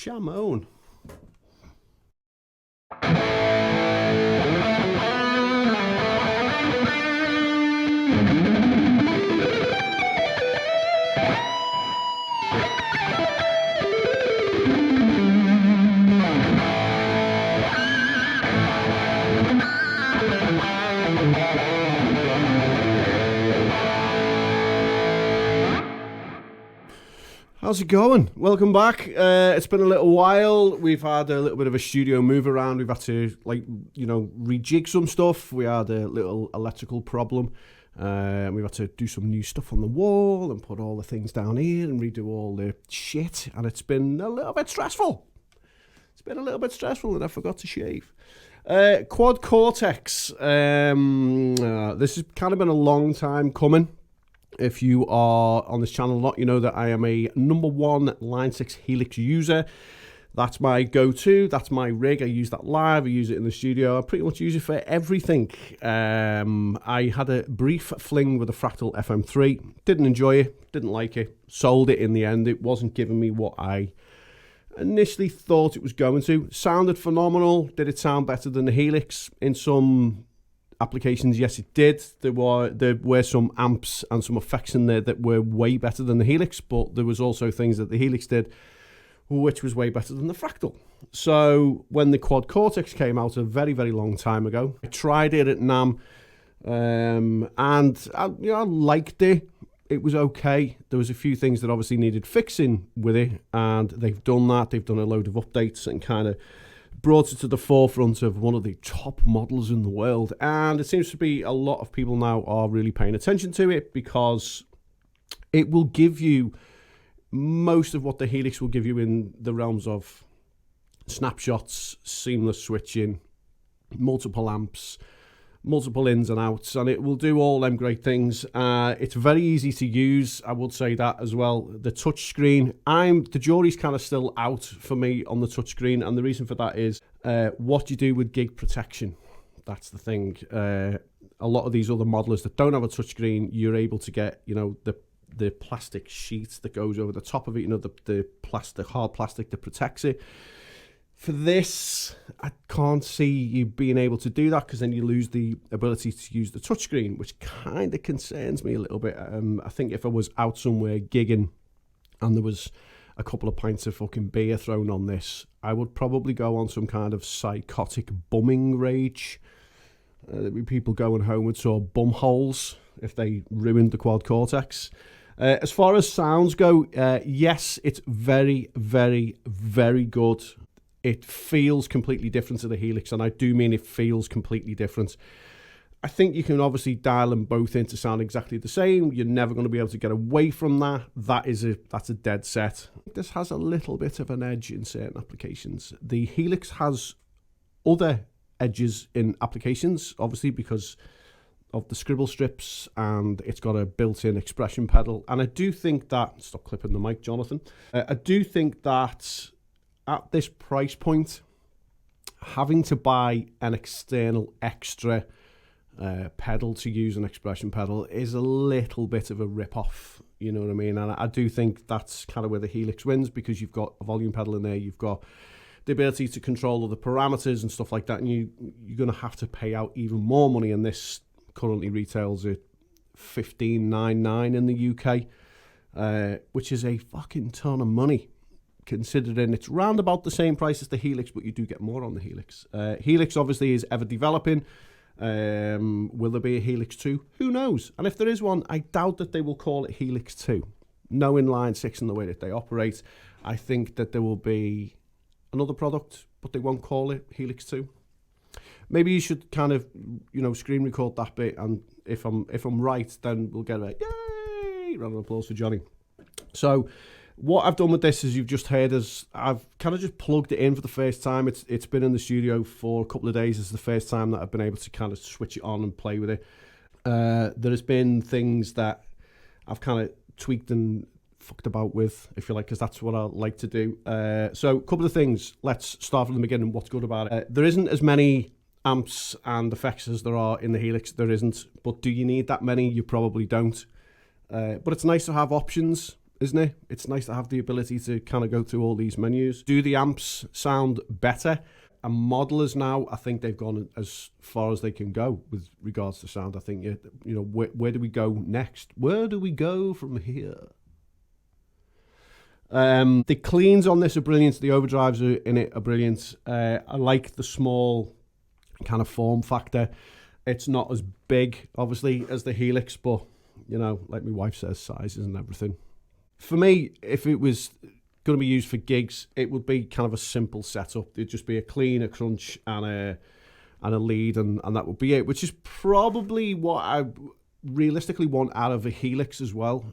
Shamone. How's it going? Welcome back. It's been a little while. We've had a little bit of a studio move around. We've had to, rejig some stuff. We had a little electrical problem. We've had to do some new stuff on the wall and put all the things down here and redo all the shit. And it's been a little bit stressful. And I forgot to shave. Quad Cortex. This has kind of been a long time coming. If you are on this channel a lot, you know that I am a #1 Line 6 Helix user. That's my go-to. That's my rig. I use that live. I use it in the studio. I pretty much use it for everything. I had a brief fling with a Fractal FM3. Didn't enjoy it. Didn't like it. Sold it in the end. It wasn't giving me what I initially thought it was going to. Sounded phenomenal. Did it sound better than the Helix? In some applications, yes, it did. There were some amps and some effects in there that were way better than the Helix, but there was also things that the Helix did which was way better than the Fractal. So when the Quad Cortex came out a very, very long time ago, I tried it at NAMM, and I liked it. It was okay. There was a few things that obviously needed fixing with it, and they've done that. They've done a load of updates and kind of brought it to the forefront of one of the top models in the world. And it seems to be a lot of people now are really paying attention to it because it will give you most of what the Helix will give you in the realms of snapshots, seamless switching, multiple amps, multiple ins and outs, and it will do all them great things. It's very easy to use, I would say that as well. The touch screen, the jury's kind of still out for me on the touch screen, and the reason for that is what you do with gig protection. That's the thing. A lot of these other modelers that don't have a touch screen, you're able to get, the plastic sheet that goes over the top of it, the plastic, hard plastic that protects it. For this, I can't see you being able to do that because then you lose the ability to use the touchscreen, which kind of concerns me a little bit. I think if I was out somewhere gigging and there was a couple of pints of fucking beer thrown on this, I would probably go on some kind of psychotic bumming rage. There'd be people going home with sore bum holes if they ruined the Quad Cortex. As far as sounds go, yes, it's very, very, very good. It feels completely different to the Helix, and I do mean it feels completely different. I think you can obviously dial them both in to sound exactly the same. You're never going to be able to get away from that. That's a dead set. This has a little bit of an edge in certain applications. The Helix has other edges in applications, obviously because of the scribble strips, and it's got a built-in expression pedal. And I do think that, stop clipping the mic, Jonathan. I do think that at this price point, having to buy an external extra pedal to use an expression pedal is a little bit of a rip-off, you know what I mean? And I do think that's kind of where the Helix wins, because you've got a volume pedal in there, you've got the ability to control all the parameters and stuff like that, and you're going to have to pay out even more money, and this currently retails at $15.99 in the UK, which is a fucking ton of money, considering it's round about the same price as the Helix, but you do get more on the Helix. Helix obviously is ever developing. Will there be a Helix 2? Who knows? And if there is one, I doubt that they will call it Helix 2. Knowing Line 6 and the way that they operate, I think that there will be another product, but they won't call it Helix 2. Maybe you should kind of, screen record that bit, and if I'm right, then we'll get a yay! Round of applause for Johnny. So what I've done with this, as you've just heard, is I've kind of just plugged it in for the first time. It's been in the studio for a couple of days. It's the first time that I've been able to kind of switch it on and play with it. There has been things that I've kind of tweaked and fucked about with, if you like, because that's what I like to do. So a couple of things. Let's start from the beginning. What's good about it? There isn't as many amps and effects as there are in the Helix. There isn't. But do you need that many? You probably don't. But it's nice to have options. isn't it? It's nice to have the ability to kind of go through all these menus. Do the amps sound better? And modelers now, I think they've gone as far as they can go with regards to sound. I think, you know, where do we go next? Where do we go from here? The cleans on this are brilliant. The overdrives in it are brilliant. I like the small kind of form factor. It's not as big, obviously, as the Helix, but, you know, like my wife says, sizes and everything. For me, if it was going to be used for gigs, it would be kind of a simple setup. It'd just be a clean, a crunch, and a lead, and that would be it, which is probably what I realistically want out of a Helix as well.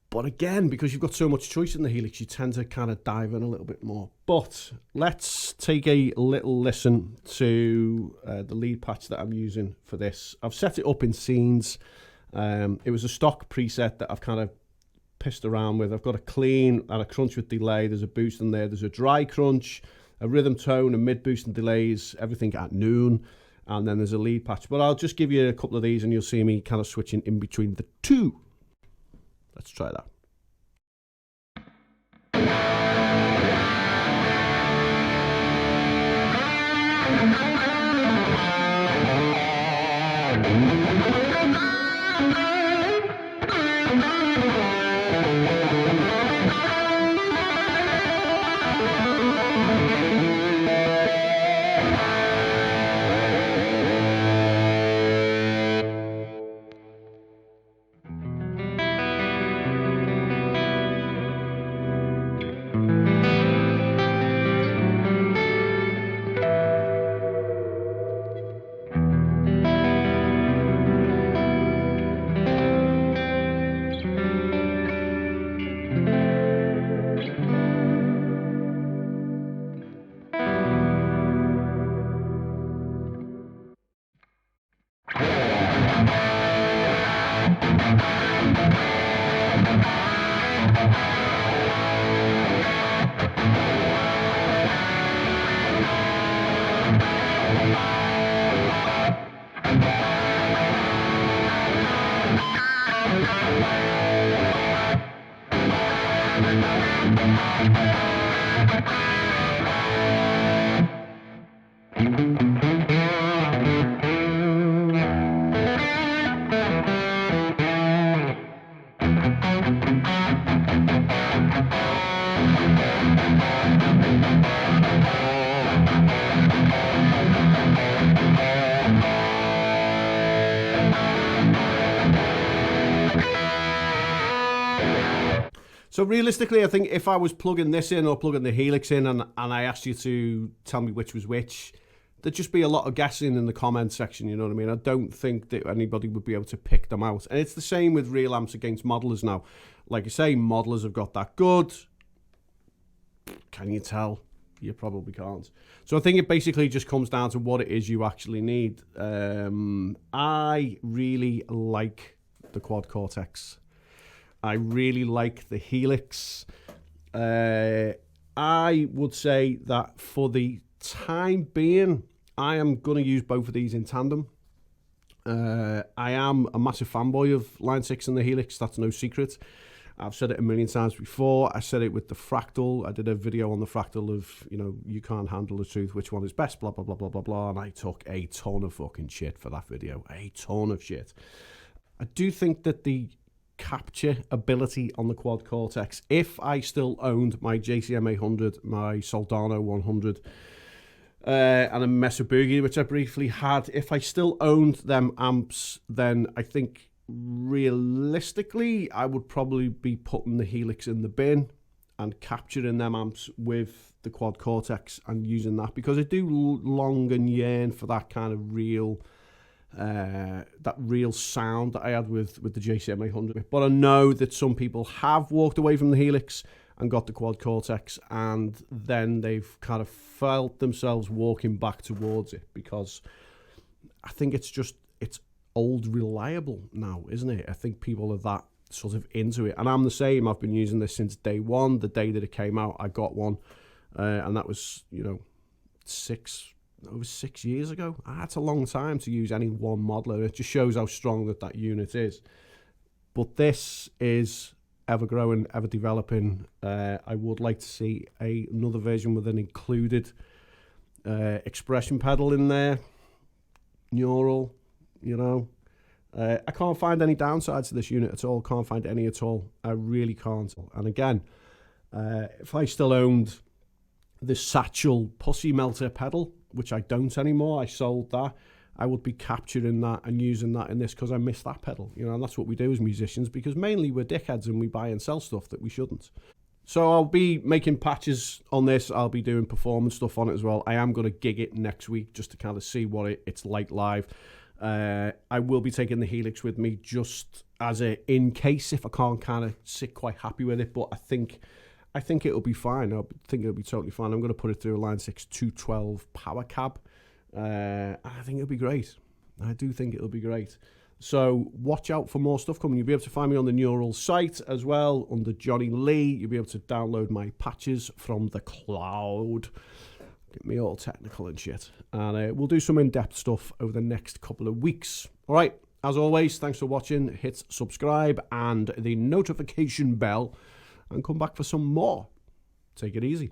But again, because you've got so much choice in the Helix, you tend to kind of dive in a little bit more. But let's take a little listen to the lead patch that I'm using for this. I've set it up in scenes. It was a stock preset that I've kind of pissed around with. I've got a clean and a crunch with delay. There's a boost in there. There's a dry crunch, a rhythm tone, a mid boost and delays, everything at noon. And then there's a lead patch. But I'll just give you a couple of these and you'll see me kind of switching in between the two. Let's try that. So realistically, I think if I was plugging this in or plugging the Helix in and I asked you to tell me which was which, there'd just be a lot of guessing in the comment section, you know what I mean? I don't think that anybody would be able to pick them out. And it's the same with real amps against modelers now. Like I say, modelers have got that good. Can you tell? You probably can't. So I think it basically just comes down to what it is you actually need. I really like the Quad Cortex. I really like the Helix. I would say that for the time being, I am going to use both of these in tandem. I am a massive fanboy of Line 6 and the Helix, that's no secret. I've said it a million times before. I said it with the Fractal. I did a video on the Fractal of, you know, you can't handle the truth, which one is best, blah, blah, blah, blah, blah, blah. And I took a ton of fucking shit for that video. A ton of shit. I do think that the capture ability on the Quad Cortex, if I still owned my JCM 800, my Soldano 100, and a Mesa Boogie, which I briefly had, if I still owned them amps, then I think realistically I would probably be putting the Helix in the bin and capturing them amps with the Quad Cortex and using that, because I do long and yearn for that kind of real sound that I had with the JCM 800. But I know that some people have walked away from the Helix and got the Quad Cortex, and then they've kind of felt themselves walking back towards it, because I think it's old reliable now, isn't it? I think people are that sort of into it, and I'm the same. I've been using this since day one. The day that it came out, I got one, and that was, you know, over 6 years ago. That's a long time to use any one modeler. It just shows how strong that unit is. But this is ever growing, ever developing. I would like to see another version with an included expression pedal in there, neural, you know. I can't find any downsides to this unit at all. Can't find any at all. I really can't. And again, if I still owned this Satchel Pussy Melter pedal, which I don't anymore, I sold that, I would be capturing that and using that in this because I miss that pedal, you know. And that's what we do as musicians, because mainly we're dickheads and we buy and sell stuff that we shouldn't. So I'll be making patches on this. I'll be doing performance stuff on it as well. I am going to gig it next week just to kind of see what it's like live. I will be taking the Helix with me just as a in case if I can't kind of sit quite happy with it. But I think it'll be fine. I think it'll be totally fine. I'm going to put it through a Line 6 212 power cab. I think it'll be great. I do think it'll be great. So watch out for more stuff coming. You'll be able to find me on the Neural site as well under Johnny Lee. You'll be able to download my patches from the cloud. Get me all technical and shit. And we'll do some in-depth stuff over the next couple of weeks. All right. As always, thanks for watching. Hit subscribe and the notification bell and come back for some more. Take it easy.